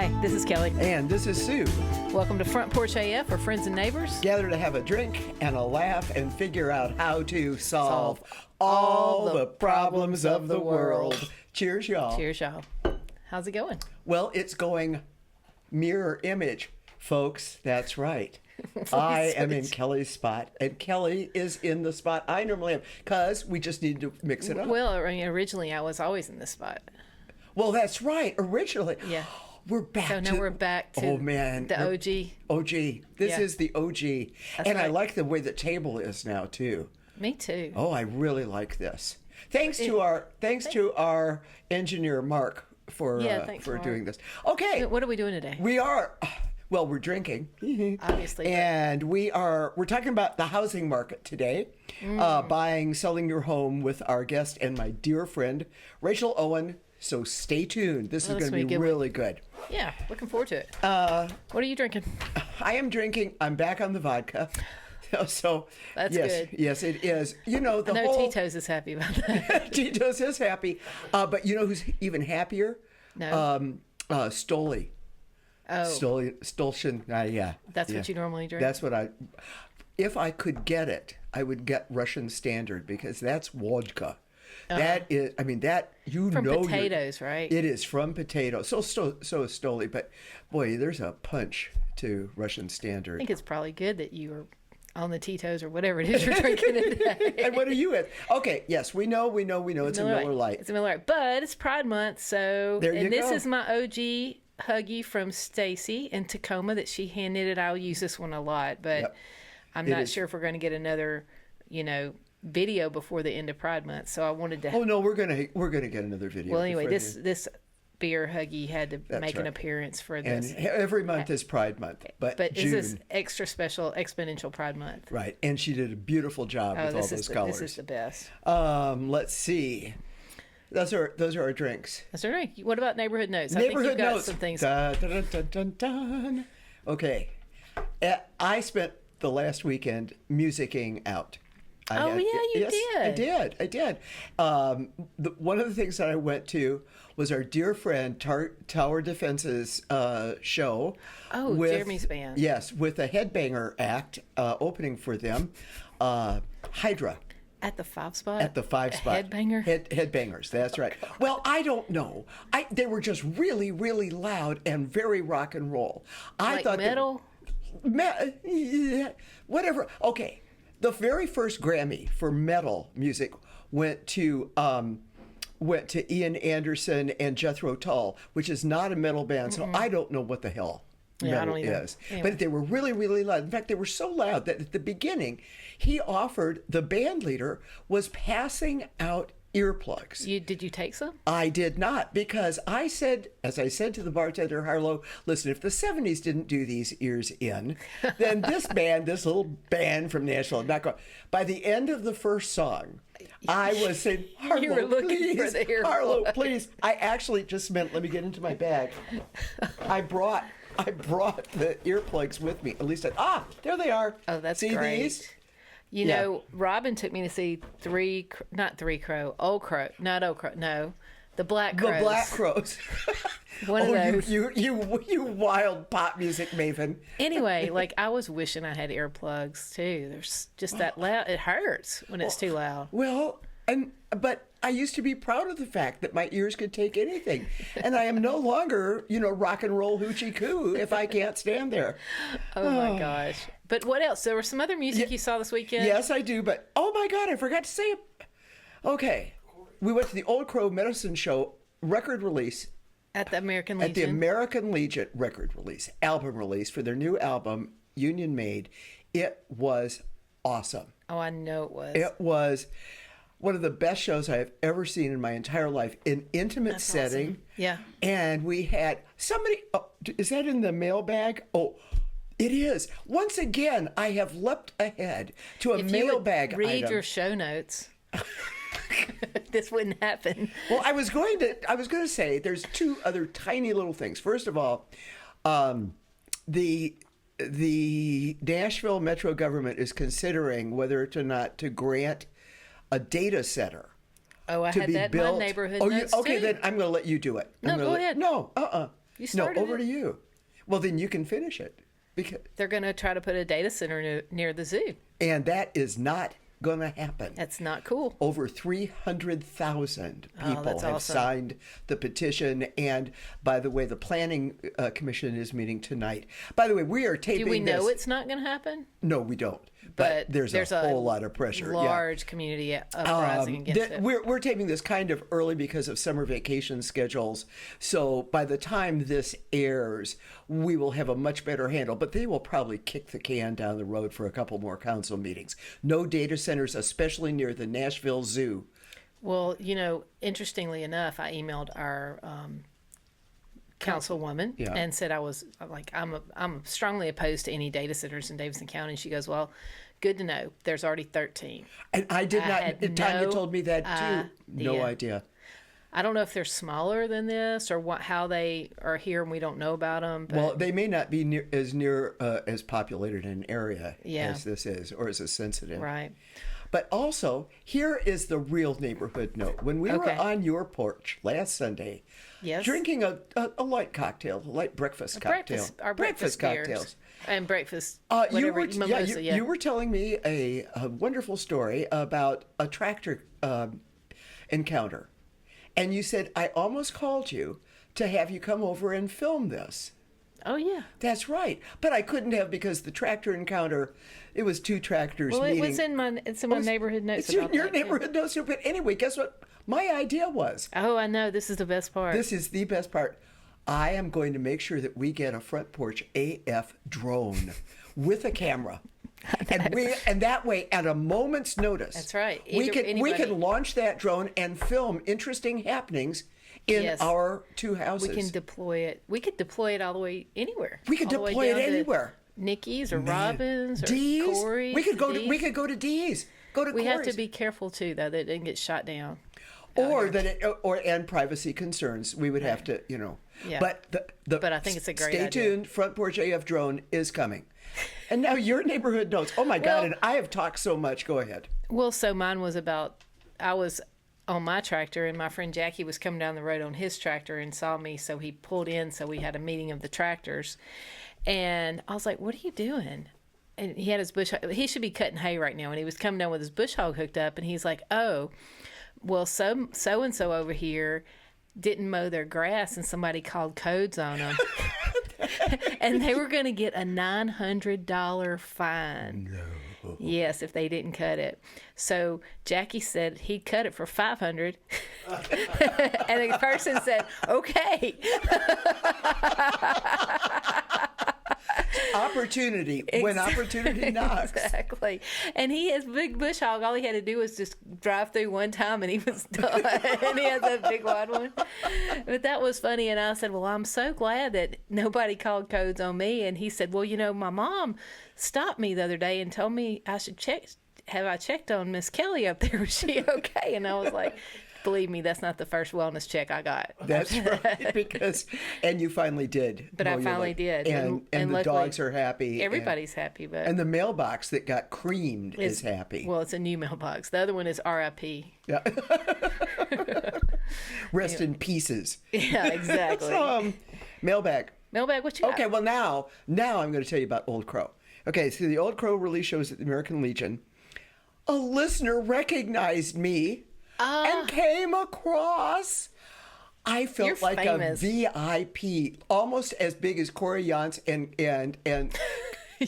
Hi, this is Kelly. And this is Sue. Welcome to Front Porch AF for friends and neighbors. Gather to have a drink and a laugh and figure out how to solve all the problems of the world. Cheers, y'all. Cheers, y'all. How's it going? Well, it's going mirror image, folks. That's right. I am in Kelly's spot, and Kelly is in the spot I normally am, because we just need to mix it up. Well, I mean, originally I was always in this spot. Well, that's right. Originally. Yeah. We're back So now we're back to the OG. OG. This is the OG. That's and I right. like the way the table is now, too. Me too. Oh, I really like this. Thanks to our engineer, Mark, for Mark. doing this. Okay. What are we doing today? We're drinking. Obviously. And we're talking about the housing market today. Buying, selling your home with our guest and my dear friend, Rachel Owen. So stay tuned. This is going to be really good. Yeah, looking forward to it. What are you drinking? I'm back on the vodka. So That's yes, good. Yes, it is. You know, I know Tito's is happy about that. Tito's is happy. But you know who's even happier? No. Stoli. Oh. Stolchen. Yeah. That's what you normally drink? That's what if I could get it, I would get Russian Standard, because that's vodka. That is, I mean, that, from potatoes, right? It is from potatoes. So is Stoli, but boy, there's a punch to Russian Standard. I think it's probably good that you are on the Tito's or whatever it is you're drinking today. And what are you with? Okay, yes, we know. It's a Miller Lite. It's a Miller Lite, but it's Pride Month, so this is my OG Huggy from Stacy in Tacoma that she hand knitted. I'll use this one a lot, but I'm not sure if we're going to get another, video before the end of Pride Month. So I wanted to. Oh no, we're gonna get another video. Well, anyway, this beer Huggy had to make an appearance for this. And every month is Pride Month, but June. Is this extra special exponential Pride Month? Right, and she did a beautiful job with all those colors. This is the best. Let's see. Those are our drinks. That's all right. What about neighborhood notes? I think you've got some things. Dun, dun, dun, dun, dun. Okay, I spent the last weekend musicking out. You did. I did. One of the things that I went to was our dear friend Tower Defense's show. Oh, Jeremy's band. Yes, with a headbanger act opening for them, Hydra. At the 5 spot? At the 5 spot. Headbanger? Headbangers, that's right. God. Well, I don't know. They were just really, really loud and very rock and roll. I thought metal? Whatever. Okay. The very first Grammy for metal music went to Ian Anderson and Jethro Tull, which is not a metal band, so I don't know what the hell metal is. Anyway. But they were really, really loud. In fact, they were so loud that at the beginning, the band leader was passing out earplugs. Did you take some? I did not, because as I said to the bartender, Harlow, listen, if the 70s didn't do these ears in, then this little band from Nashville, I'm not going. By the end of the first song, I was saying, Harlow, you were looking please, for the earplug. Harlow, please. I actually just meant, let me get into my bag. I brought the earplugs with me. At least there they are. Oh, that's See great. These? Robin took me to see the Black Crows. The Black Crows. One of those. You wild pop music maven. Anyway, I was wishing I had earplugs too. There's just that loud. It hurts when it's too loud. Well, but I used to be proud of the fact that my ears could take anything, and I am no longer, rock and roll hoochie coo if I can't stand there. Oh my gosh! But what else? There was some other music you saw this weekend. Yes, I do. But oh my God, I forgot to say it. Okay, we went to the Old Crow Medicine Show record release at the American Legion. At the American Legion record release, album release for their new album, Union Made. It was awesome. Oh, I know it was. It was one of the best shows I have ever seen in my entire life. An intimate setting. Awesome. Yeah. And we had somebody. Oh, is that in the mailbag? Oh, it is. Once again, I have leapt ahead to a mailbag item. Read your show notes. This wouldn't happen. Well, I was going to say there's two other tiny little things. First of all, the Nashville Metro government is considering whether or not to grant a data center. Oh, I had that in my neighborhood notes okay, too. then I'm going to let you do it. No, go ahead. No, You started over to you. Well, then you can finish it. Because they're going to try to put a data center near the zoo. And that is not going to happen. That's not cool. Over 300,000 people have awesome. signed the petition. And by the way, the Planning Commission is meeting tonight. By the way, we are taping this. Do we know it's not going to happen? No, we don't. But there's a whole lot of pressure. Large community uprising against it. We're taping this kind of early because of summer vacation schedules. So by the time this airs, we will have a much better handle. But they will probably kick the can down the road for a couple more council meetings. No data centers, especially near the Nashville Zoo. Well, interestingly enough, I emailed our councilwoman and said I'm strongly opposed to any data centers in Davidson County. And she goes, well, good to know. There's already 13. And I did not. Tanya told me that too. No idea. I don't know if they're smaller than this or how they are here and we don't know about them. But... Well, they may not be as populated an area as this is, or as sensitive. Right. But also, here is the real neighborhood note. When we were on your porch last Sunday, drinking a light cocktail, a light breakfast cocktail. Our breakfast cocktails. And breakfast, mimosa, you were telling me a wonderful story about a tractor encounter. And you said, I almost called you to have you come over and film this. Oh, yeah. That's right. But I couldn't have because the tractor encounter, it was two tractors meeting. Well, it's in my neighborhood notes it's your neighborhood notes. But anyway, guess what my idea was? Oh, I know. This is the best part. This is the best part. I am going to make sure that we get a front porch AF drone with a camera. And that way, at a moment's notice, that's right. We can launch that drone and film interesting happenings in our two houses. We can deploy it. We could deploy it all the way anywhere. We could deploy it anywhere. Nikki's or Robin's or Dee's. Corey's. We could go to Dee's. Go to Corey's. We have to be careful too, though, that it didn't get shot down. And privacy concerns. We would have to, Yeah. But I think it's a great idea. Stay tuned. Front Porch AF drone is coming. And now your neighborhood notes. Oh my God! And I have talked so much. Go ahead. Well, so mine was about. I was on my tractor, and my friend Jackie was coming down the road on his tractor and saw me, so he pulled in. So we had a meeting of the tractors, and I was like, "What are you doing?" And he had his bush. He should be cutting hay right now, and he was coming down with his bush hog hooked up, and he's like, "Oh, well, so and so over here didn't mow their grass, and somebody called codes on them." And they were going to get a $900 fine. No. Yes, if they didn't cut it. So Jackie said he'd cut it for $500. And the person said, okay. Opportunity when opportunity knocks. Exactly. And he has big bush hog. All he had to do was just drive through one time and he was done. And he has that big wide one. But that was funny. And I said, well, I'm so glad that nobody called codes on me. And he said, well, my mom stopped me the other day and told me I should check. Have I checked on Miss Kelly up there? Was she okay? And I was like, believe me, that's not the first wellness check I got. That's right, and you finally did. But I finally did. And the dogs are happy. Everybody's happy. And the mailbox that got creamed is happy. Well, it's a new mailbox. The other one is RIP. Yeah. Rest in pieces. Yeah, exactly. So, mailbag. Mailbag, what you got? Okay, well, now I'm going to tell you about Old Crow. Okay, so the Old Crow release shows at the American Legion. A listener recognized me. And came across. I felt like famous. A VIP, almost as big as Corey Yance and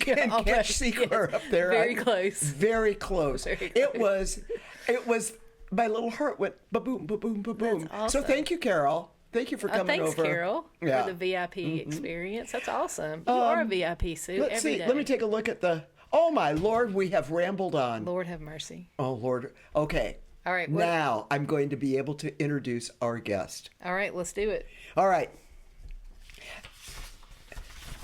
Catch Seeker up there. Very close. Very close. It was. My little heart went ba-boom, ba-boom, ba-boom. Awesome. So thank you, Carol. Thank you for coming over. Thanks, Carol, for the VIP experience. That's awesome. You are a VIP, Sue. Let's see. Let me take a look at the. Oh my Lord, we have rambled on. Lord have mercy. Oh Lord. Okay. All right. Now I'm going to be able to introduce our guest. All right, let's do it. All right.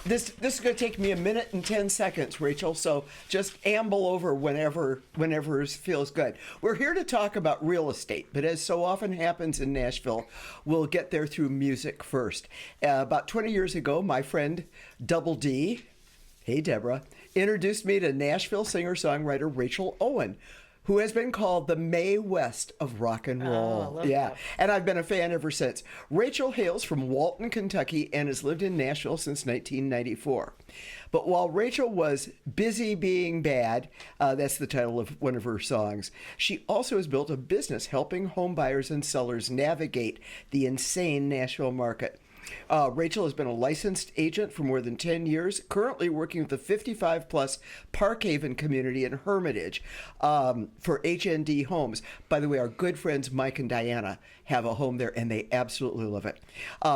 This is going to take me 1 minute and 10 seconds, Rachel. So just amble over whenever it feels good. We're here to talk about real estate, but as so often happens in Nashville, we'll get there through music first. About 20 years ago, my friend Double D, hey Deborah, introduced me to Nashville singer-songwriter Rachel Owen, who has been called the Mae West of rock and roll. I love that. And I've been a fan ever since. Rachel hails from Walton, Kentucky, and has lived in Nashville since 1994. But while Rachel was busy being bad, that's the title of one of her songs, she also has built a business helping home buyers and sellers navigate the insane Nashville market. Rachel has been a licensed agent for more than 10 years, currently working with the 55-plus Parkhaven community in Hermitage for HND Homes. By the way, our good friends Mike and Diana have a home there, and they absolutely love it.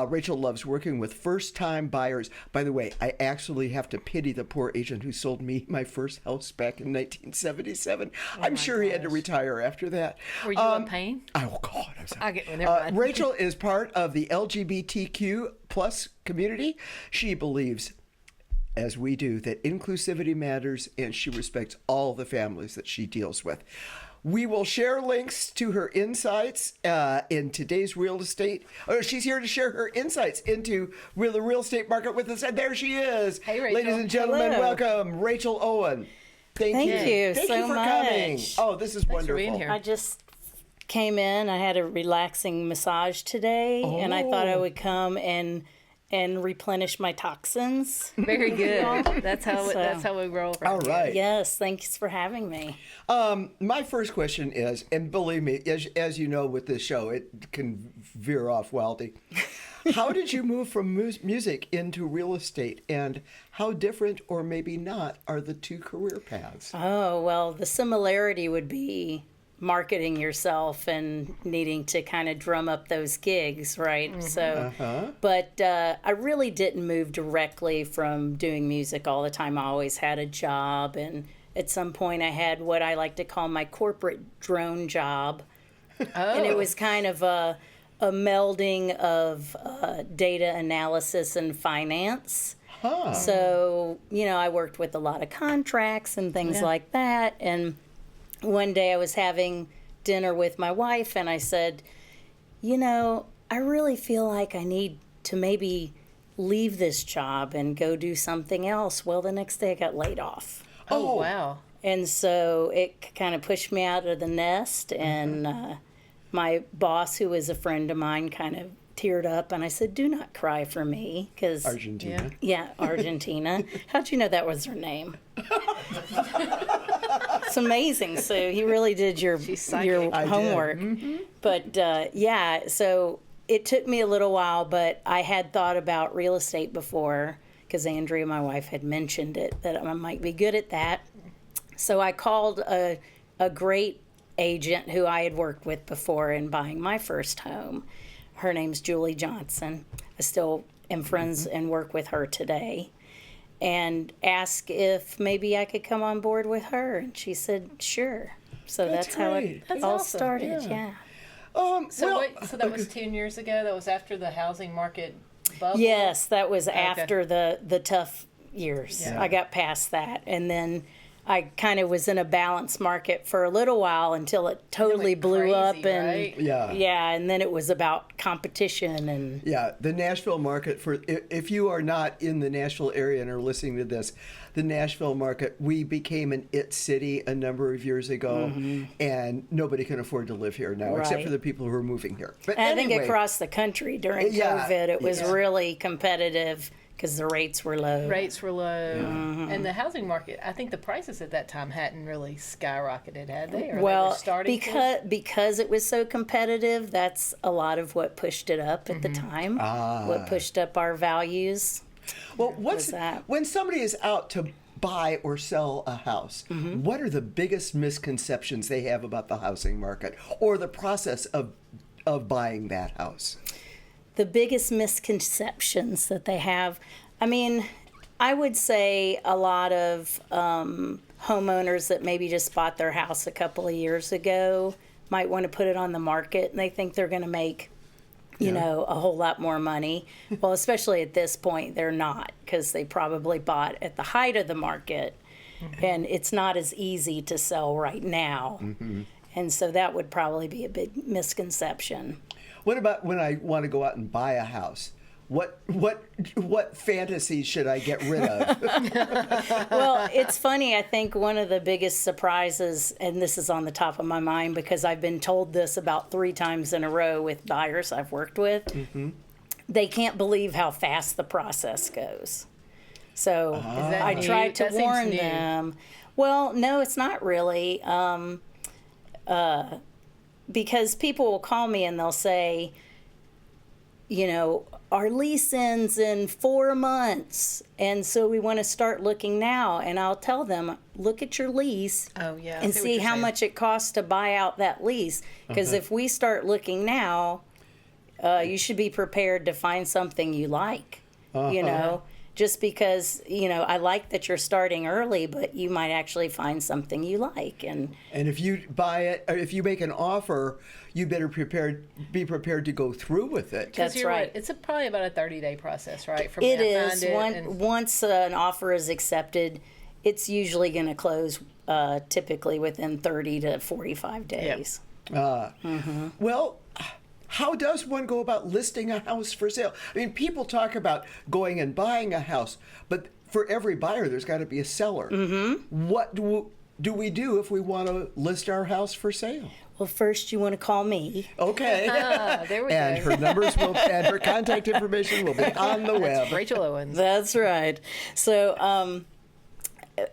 Rachel loves working with first-time buyers. By the way, I actually have to pity the poor agent who sold me my first house back in 1977. I'm sure he had to retire after that. Were you in pain? Oh, God. I'm sorry. I get never mind. Rachel is part of the LGBTQ plus community. She believes, as we do, that inclusivity matters, and she respects all the families that she deals with. We will share links to her insights in today's real estate. She's here to share her insights into the real estate market with us. And there she is. Hey, Rachel. Ladies and gentlemen, Hello. welcome, Rachel Owen. Thank you. Thank you for so coming. much. Oh, this is Thanks for wonderful. being here. I just came in. I had a relaxing massage today, and I thought I would come and replenish my toxins. Very good. That's how So- that's how we roll. All right. Yes, thanks for having me. My first question is, and believe me, as you know with this show, it can veer off wildly. How did you move from music into real estate, and how different, or maybe not, are the two career paths? Oh, well, the similarity would be marketing yourself and needing to kind of drum up those gigs, right? So, but I really didn't move directly from doing music all the time. I always had a job, and at some point I had what I like to call my corporate drone job. And it was kind of a melding of data analysis and finance. So, I worked with a lot of contracts and things like that. And one day I was having dinner with my wife, and I said, I really feel like I need to maybe leave this job and go do something else. Well, the next day I got laid off. Oh, wow. And so it kind of pushed me out of the nest, and my boss, who was a friend of mine, kind of teared up, and I said, "Do not cry for me," because Argentina. Yeah, Argentina. How'd you know that was her name? It's amazing. So he really did your homework. But so it took me a little while, but I had thought about real estate before, because Andrea, my wife, had mentioned it, that I might be good at that. So I called a great agent who I had worked with before in buying my first home. Her name's Julie Johnson. I still am friends and work with her today. And asked if maybe I could come on board with her. And she said, sure. So that's how it all awesome. started, yeah. So that was 10 years ago? That was after the housing market bubble? Yes, that was after the tough years. Yeah. I got past that. And then I kind of was in a balanced market for a little while until it totally blew crazy, up. And right? yeah, and then it was about competition and The Nashville market, if you are not in the Nashville area and are listening to this, the Nashville market, we became an it city a number of years ago, and nobody can afford to live here now, except Right. for the people who are moving here. But And I anyway, think across the country during COVID, it was really competitive because the rates were low. Rates were low. And the housing market, I think the prices at that time hadn't really skyrocketed, had they? Or they were starting because it was so competitive, that's a lot of what pushed it up at the time. What pushed up our values. Well, that? when somebody is out to buy or sell a house, what are the biggest misconceptions they have about the housing market or the process of buying that house? The biggest misconceptions that they have, I would say a lot of homeowners that maybe just bought their house a couple of years ago might want to put it on the market, and they think they're going to make a whole lot more money. Well, especially at this point, they're not, because they probably bought at the height of the market, and it's not as easy to sell right now. And so that would probably be a big misconception. What about when I want to go out and buy a house? what fantasies should I get rid of? Well, it's funny. I think one of the biggest surprises, and this is on the top of my mind because I've been told this about 3 times in a row with buyers I've worked with. Mm-hmm. They can't believe how fast the process goes. So I tried to warn them. Well, no, it's not really. Because people will call me and they'll say, our lease ends in 4 months, and so we want to start looking now. And I'll tell them, look at your lease and see how much it costs to buy out that lease. Because if we start looking now, you should be prepared to find something you like, just because, I like that you're starting early, but you might actually find something you like. And if you buy it, or if you make an offer, you better be prepared to go through with it. That's right. It's probably about a 30-day process, right? From it is. Once an offer is accepted, it's usually going to close typically within 30 to 45 days. Yep. Well, how does one go about listing a house for sale? I mean, people talk about going and buying a house, but for every buyer, there's got to be a seller. Mm-hmm. What do we do if we want to list our house for sale? Well, first you want to call me. Okay. There we go. And her numbers and her contact information will be on the web. That's Rachel Owen. That's right. So,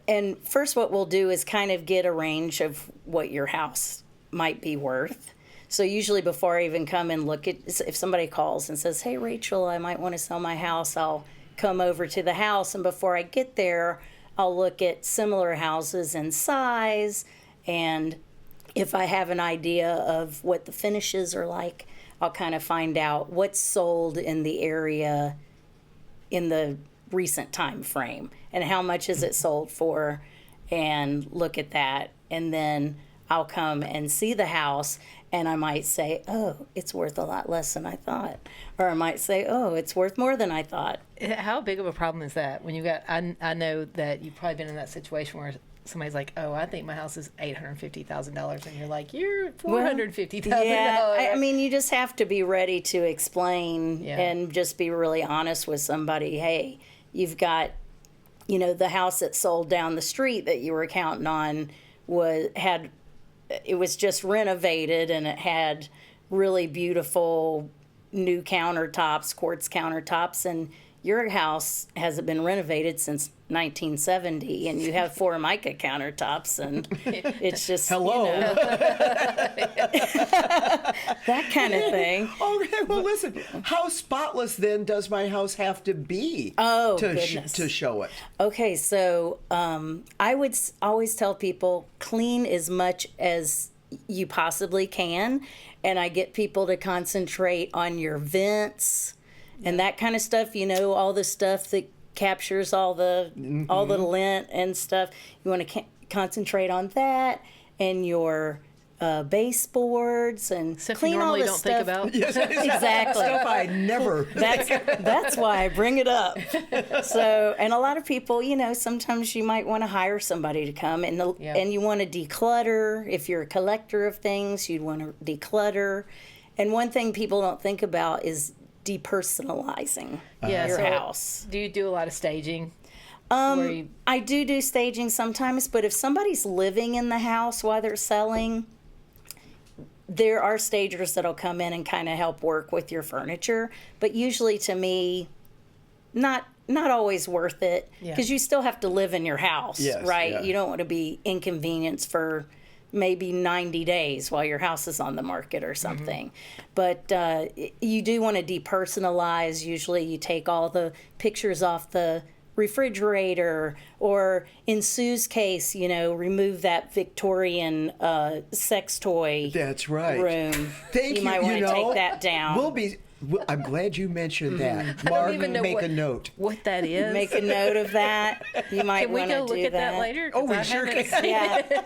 and first what we'll do is kind of get a range of what your house might be worth. So usually before I even come and look at, if somebody calls and says, hey, Rachel, I might want to sell my house, I'll come over to the house. And before I get there, I'll look at similar houses in size. And if I have an idea of what the finishes are like, I'll kind of find out what's sold in the area in the recent time frame and how much is it sold for, and look at that. And then I'll come and see the house, and I might say, oh, it's worth a lot less than I thought. Or I might say, oh, it's worth more than I thought. How big of a problem is that when you got, I know that you've probably been in that situation where somebody's like, oh, I think my house is $850,000. And you're like, you're $450,000. Yeah, I mean, you just have to be ready to explain and just be really honest with somebody. Hey, you've got, the house that sold down the street that you were counting on it was just renovated, and it had really beautiful new countertops, quartz countertops, and your house hasn't been renovated since 1970, and you have Formica countertops, and it's just hello that kind of thing. Okay, well, listen, how spotless then does my house have to be to show it? Okay, so I would always tell people clean as much as you possibly can, and I get people to concentrate on your vents and that kind of stuff. All the stuff that captures all the lint and stuff. You want to concentrate on that, and your baseboards, and stuff clean you normally all the don't stuff. Think about. Yes, exactly. Stuff I never. That's why I bring it up. So, and a lot of people, sometimes you might want to hire somebody to come, and you want to declutter. If you're a collector of things, you'd want to declutter. And one thing people don't think about is depersonalizing your house. Do you do a lot of staging? I do staging sometimes, but if somebody's living in the house while they're selling, there are stagers that'll come in and kind of help work with your furniture. But usually, to me, not always worth it, because you still have to live in your house, right? Yeah. You don't want to be inconvenienced for maybe 90 days while your house is on the market or something. But you do want to depersonalize. Usually you take all the pictures off the refrigerator, or in Sue's case, remove that Victorian sex toy room. You might want to take that down. I'm glad you mentioned that. Mark, make a note. What that is. Make a note of that. You might want to do that. Can we go look at that later? Oh, we sure can. Yeah.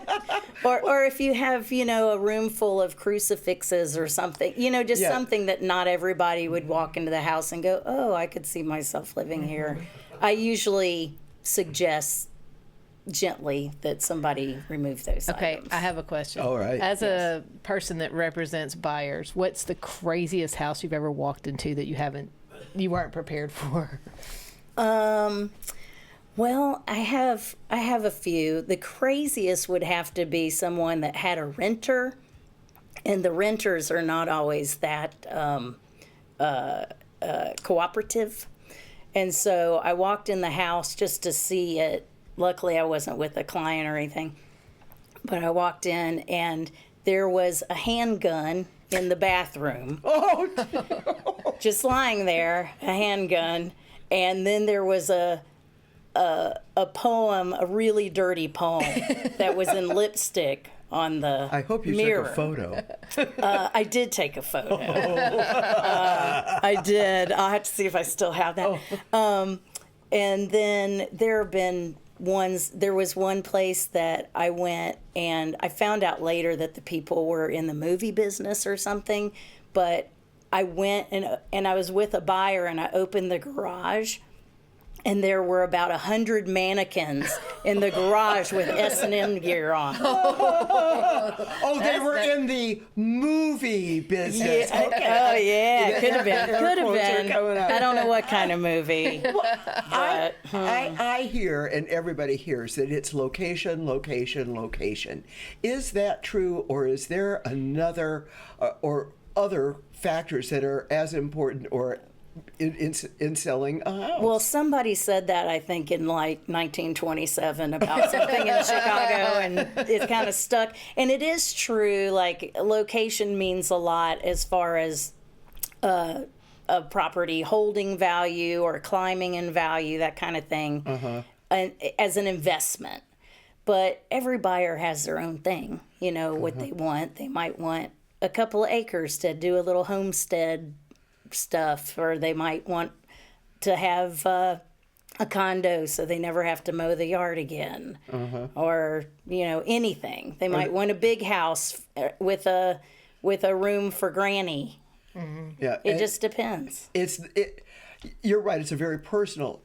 Or if you have, a room full of crucifixes or something, something that not everybody would walk into the house and go, oh, I could see myself living here. I usually suggest gently that somebody remove those items. I have a question. All right. As a person that represents buyers, what's the craziest house you've ever walked into that you haven't you weren't prepared for? Well, I have a few. The craziest would have to be someone that had a renter, and the renters are not always that cooperative. And so I walked in the house just to see it. Luckily, I wasn't with a client or anything. But I walked in, and there was a handgun in the bathroom. Oh, just lying there, a handgun. And then there was a poem, a really dirty poem that was in lipstick on the I hope you mirror. took a photo. I did take a photo. I did. I'll have to see if I still have that. And then there have been ones. There was one place that I went, and I found out later that the people were in the movie business or something. But I went and I was with a buyer, and I opened the garage. And there were about 100 mannequins in the garage with S&M gear on. Oh, they were in the movie business. Yeah. Okay. Oh, yeah. Could have been. Could have been. I don't know what kind of movie. I hear, and everybody hears, that it's location, location, location. Is that true, or is there another or other factors that are as important or in selling a house? Well, somebody said that, I think, in like 1927 about something in Chicago, and it kind of stuck. And it is true, like, location means a lot as far as a property holding value or climbing in value, that kind of thing, and as an investment. But every buyer has their own thing, you know, what they want. They might want a couple of acres to do a little homestead stuff, or they might want to have a condo so they never have to mow the yard again, or, you know, anything. They might want a big house with a room for granny. Yeah, it just depends. You're right. It's a very personal.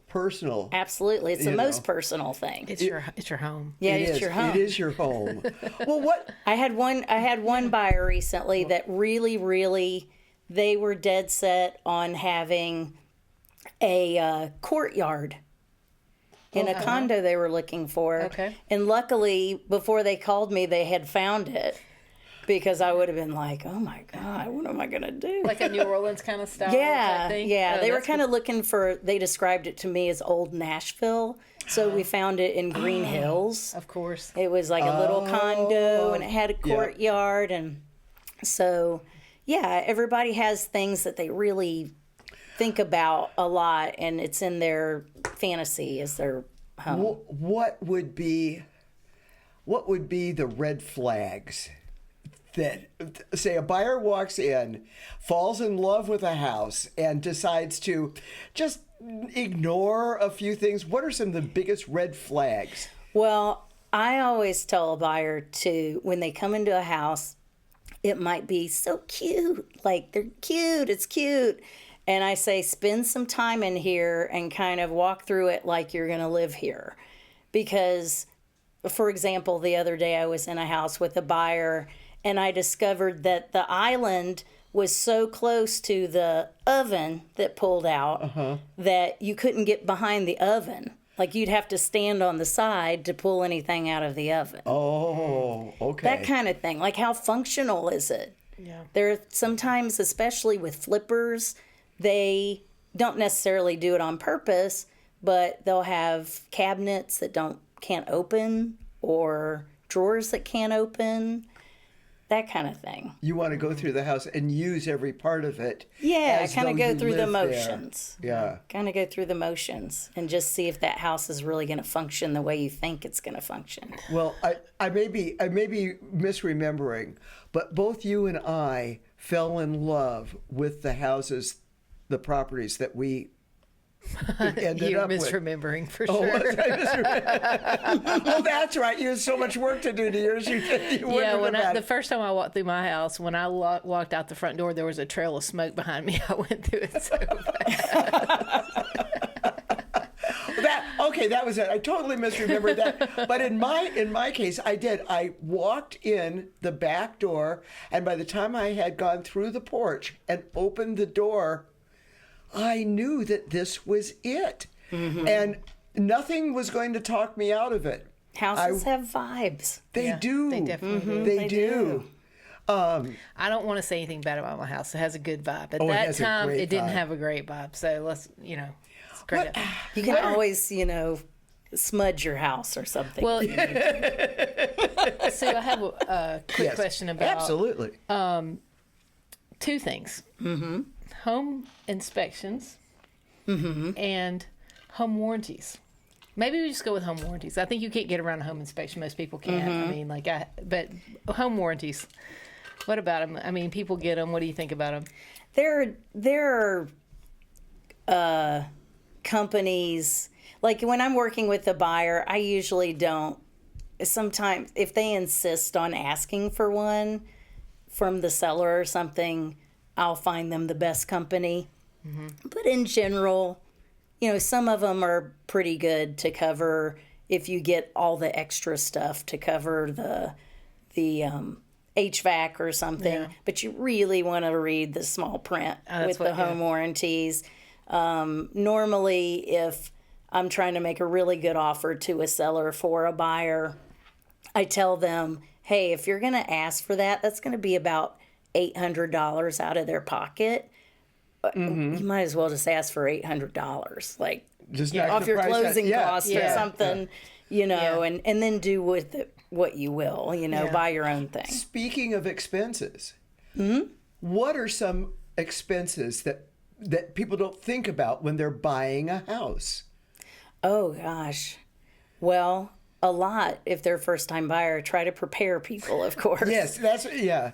Absolutely, it's the most personal thing. It's your home. Yeah, it's your home. It is your home. Well, what I had one buyer recently that really. They were dead set on having a courtyard in a condo they were looking for. Okay. And luckily, before they called me, they had found it, because I would have been like, oh my God, what am I going to do? Like a New Orleans kind of style Yeah, type thing? yeah. Oh, They were kind of looking for, they described it to me as old Nashville. So we found it in Green Hills. Of course. It was like a little condo, and it had a courtyard. And so... yeah, everybody has things that they really think about a lot, and it's in their fantasy as their home. What would be the red flags that, say, a buyer walks in, falls in love with a house, and decides to just ignore a few things? What are some of the biggest red flags? Well, I always tell a buyer to, when they come into a house, it might be so cute, like they're cute, it's cute. And I say, spend some time in here and kind of walk through it like you're going to live here. Because, for example, the other day I was in a house with a buyer, and I discovered that the island was so close to the oven that pulled out that you couldn't get behind the oven. Like, you'd have to stand on the side to pull anything out of the oven. Oh, okay. That kind of thing. Like, how functional is it? Yeah. There sometimes, especially with flippers, they don't necessarily do it on purpose, but they'll have cabinets that can't open, or drawers that can't open. That kind of thing. You want to go through the house and use every part of it. Yeah, as kind of though go you through the live motions. there. Yeah. Kind of go through the motions and just see if that house is really going to function the way you think it's going to function. Well, I may be misremembering, but both you and I fell in love with the houses, the properties that we ended You're up with. misremembering for Oh, sure. was I misremembering? Oh, that's right. You had so much work to do to yours. You Yeah, wouldn't the first time I walked through my house, when I walked out the front door, there was a trail of smoke behind me. I went through it so fast. That was it. I totally misremembered that. But in my case, I did. I walked in the back door, and by the time I had gone through the porch and opened the door, I knew that this was it. And nothing was going to talk me out of it. Houses have vibes. They do. They definitely do. They do. I don't want to say anything bad about my house. It has a good vibe. At that time, it didn't have a great vibe. So let's, it's great. You can always, smudge your house or something. Well, Sue, I have a quick question about... Absolutely. Two things. Home inspections and home warranties. Maybe we just go with home warranties. I think you can't get around a home inspection. Most people can't. I mean, but home warranties. What about them? I mean, people get them. What do you think about them? There are companies, like when I'm working with a buyer, I usually don't. Sometimes if they insist on asking for one from the seller or something, I'll find them the best company. But in general, some of them are pretty good to cover if you get all the extra stuff to cover the HVAC or something. Yeah. But you really want to read the small print with the home warranties. Normally, if I'm trying to make a really good offer to a seller for a buyer, I tell them, hey, if you're going to ask for that, that's going to be about $800 out of their pocket. You might as well just ask for $800, like just off your closing costs or something, and then do with it what you will, buy your own thing. Speaking of expenses, what are some expenses that people don't think about when they're buying a house? Oh gosh, well, a lot if they're a first-time buyer. Try to prepare people, of course. Yes,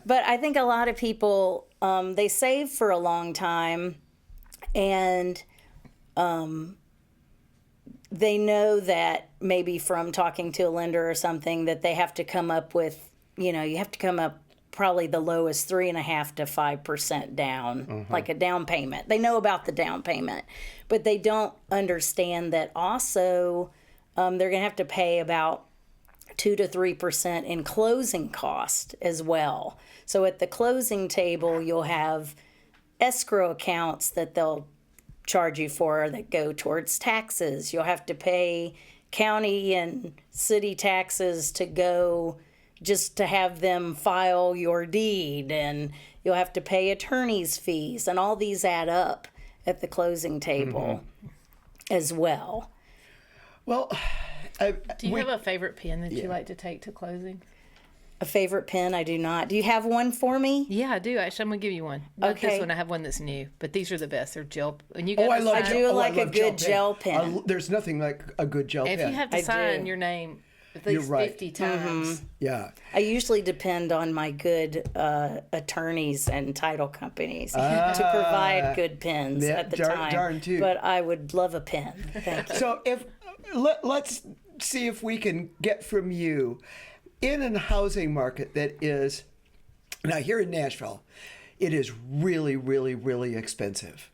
But I think a lot of people, they save for a long time, and they know that maybe from talking to a lender or something that they have to come up with, you have to come up probably the lowest 3.5% to 5% down, like a down payment. They know about the down payment, but they don't understand that also they're going to have to pay about 2 to 3% in closing cost as well. So at the closing table, you'll have escrow accounts that they'll charge you for that go towards taxes. You'll have to pay county and city taxes to go just to have them file your deed, and you'll have to pay attorney's fees, and all these add up at the closing table as well. Well, do you have a favorite pen that you like to take to closing? A favorite pen? I do not. Do you have one for me? Yeah, I do. Actually, I'm going to give you one. Not this one. I have one that's new, but these are the best. They're gel. And you I do like a good gel pen. There's nothing like a good gel pen. If you have to sign your name at least 50 times. Yeah. I usually depend on my good attorneys and title companies to provide good pens at the time. Darn too. But I would love a pen. Thank you. So let's see if we can get from you, in a housing market that is, now here in Nashville, it is really, really, really expensive.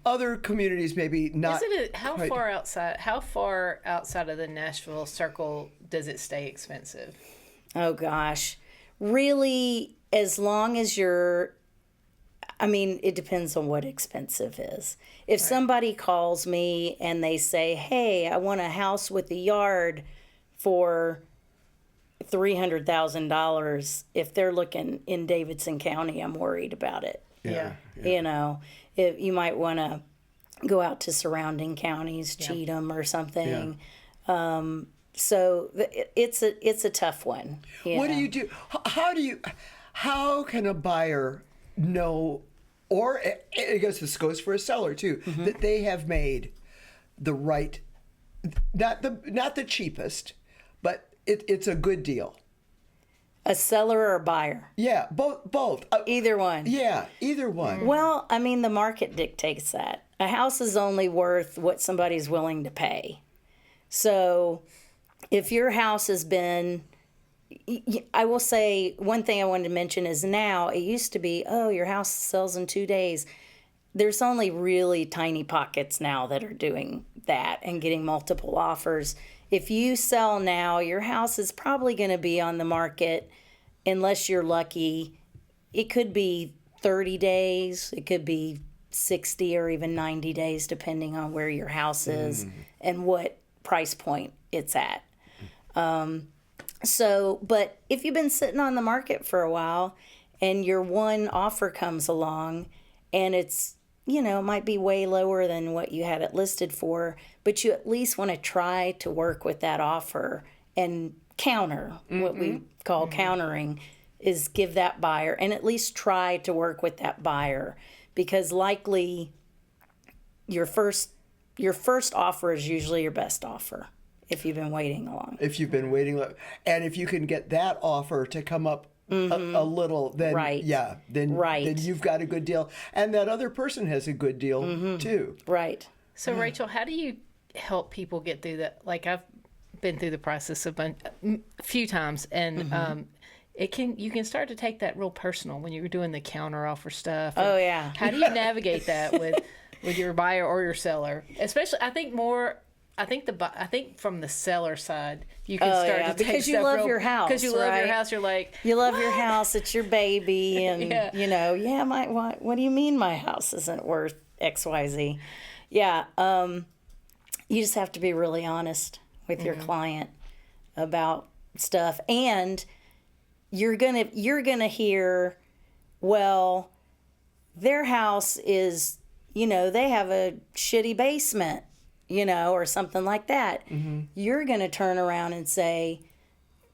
Other communities maybe not. How far outside of the Nashville circle does it stay expensive? Oh gosh, really, as long as it depends on what expensive is. If somebody calls me and they say, hey, I want a house with a yard for $300,000, if they're looking in Davidson County, I'm worried about it. Yeah. If you might want to go out to surrounding counties, Cheatham or something. Yeah. So it's a tough one. What do you do? How can a buyer know, or I guess this goes for a seller too, that they have made the right, not the cheapest, but it's a good deal? A seller or a buyer? Yeah, both. Either one. Yeah, either one. Well, the market dictates that. A house is only worth what somebody's willing to pay. So if your house has been, I will say one thing I wanted to mention is now, it used to be, your house sells in 2 days. There's only really tiny pockets now that are doing that and getting multiple offers. If you sell now, your house is probably going to be on the market, unless you're lucky. It could be 30 days. It could be 60 or even 90 days, depending on where your house is and what price point it's at. But if you've been sitting on the market for a while and your one offer comes along and it's, it might be way lower than what you had it listed for, but you at least want to try to work with that offer and counter, what we call countering, is give that buyer, and at least try to work with that buyer, because likely your first offer is usually your best offer if you've been waiting long. If you've been waiting, and if you can get that offer to come up a little, then then you've got a good deal, and that other person has a good deal too. Right. So Rachel, how do you help people get through that? Like, I've been through the process a few times, and you can start to take that real personal when you're doing the counter offer stuff. Oh yeah. How do you navigate that with your buyer or your seller? Especially, I think from the seller side, you can start to take because you love your house. Because you love your house, you're like, you love your house. It's your baby, and what do you mean my house isn't worth XYZ? Yeah. You just have to be really honest with your client about stuff, and you're gonna hear, well, their house is, they have a shitty basement, or something like that. You're gonna turn around and say,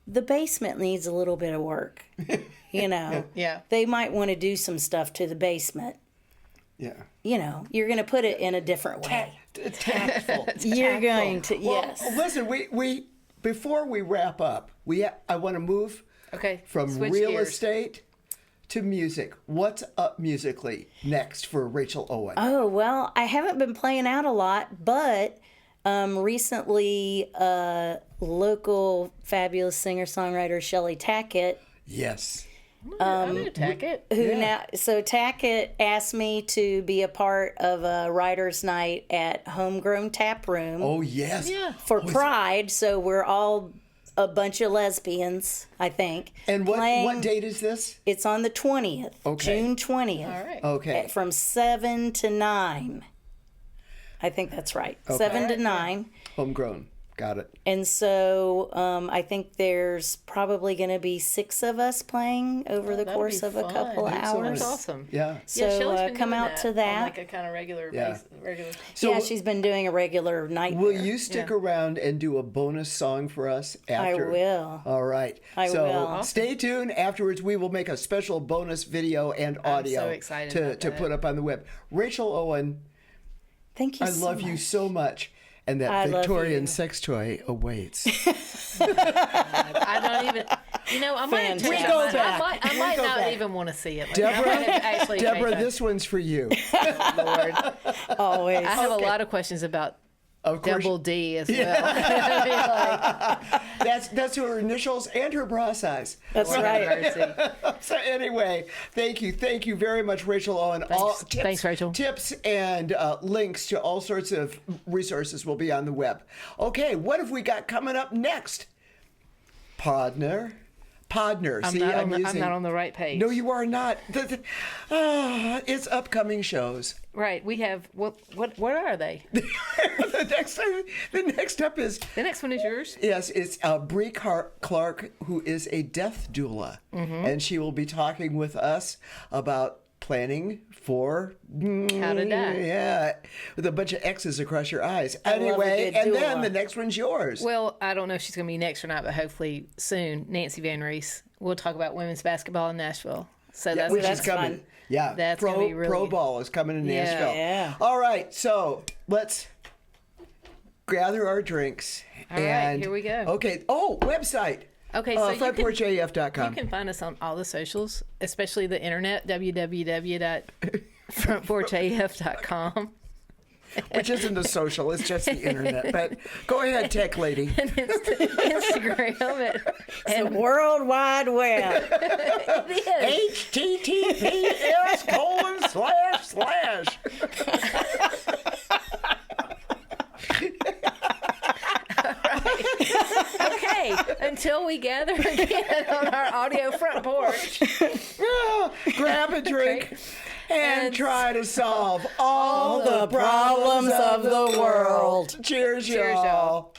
the basement needs a little bit of work. Yeah. They might want to do some stuff to the basement. Yeah. You're going to put it in a different way. Tactful. You're going to, yes. Well, listen, we before we wrap up, I want to move from Switch real gears. estate to music. What's up musically next for Rachel Owen? Oh, well, I haven't been playing out a lot, but recently local fabulous singer-songwriter Shelley Tackett. Yes. I knew Tackett. Tackett asked me to be a part of a writer's night at Homegrown Tap Room. Oh, yes. Yeah. For Pride, so we're all a bunch of lesbians, I think. And what date is this? It's on the 20th, Okay. June 20th. All right. Okay. From 7 to 9. I think that's right. 7 to 9. Homegrown. Got it. And so I think there's probably going to be 6 of us playing over the course of a couple hours. That's awesome. Yeah. So come out to that. On like a kind of regular basis. So she's been doing a regular night. Will you stick around and do a bonus song for us after? I will. All right. I will. Stay tuned. Afterwards, we will make a special bonus video and audio so excited to put up on the web. Rachel Owen, Thank you I love you so much. And that Victorian sex toy awaits. I don't even. I might. I might not even want to see it. Deborah, this one's for you. Lord, always. I have a lot of questions about Double D as well. That's her initials and her bra size. That's right. So anyway, thank you very much, Rachel Owen. Thanks, Rachel. Tips and links to all sorts of resources will be on the web. Okay, what have we got coming up next? Podner. I'm not on the right page. No, you are not. It's upcoming shows. Right. We have what are they? The next up is the next one is yours. Yes, it's Bree Clark, who is a death doula, and she will be talking with us about planning for how to die. Yeah, with a bunch of X's across your eyes. Anyway, and then the next one's yours. Well, I don't know if she's going to be next or not, but hopefully soon. Nancy Van Reese. We'll talk about women's basketball in Nashville. So that's coming. Fun. Yeah, that's going to be really Pro Ball is coming to Nashville. Yeah. All right, so let's gather our drinks. All right, here we go. Okay. Oh, website. Okay, so frontporchaf.com. You can find us on all the socials, especially the internet, www.frontporchaf.com. Which isn't the social, it's just the internet. But go ahead, tech lady. And Instagram. And the World Wide Web. It is. https:// Okay, until we gather again on our audio front porch. Grab a drink. and try to solve all the problems of the world. Cheers, y'all.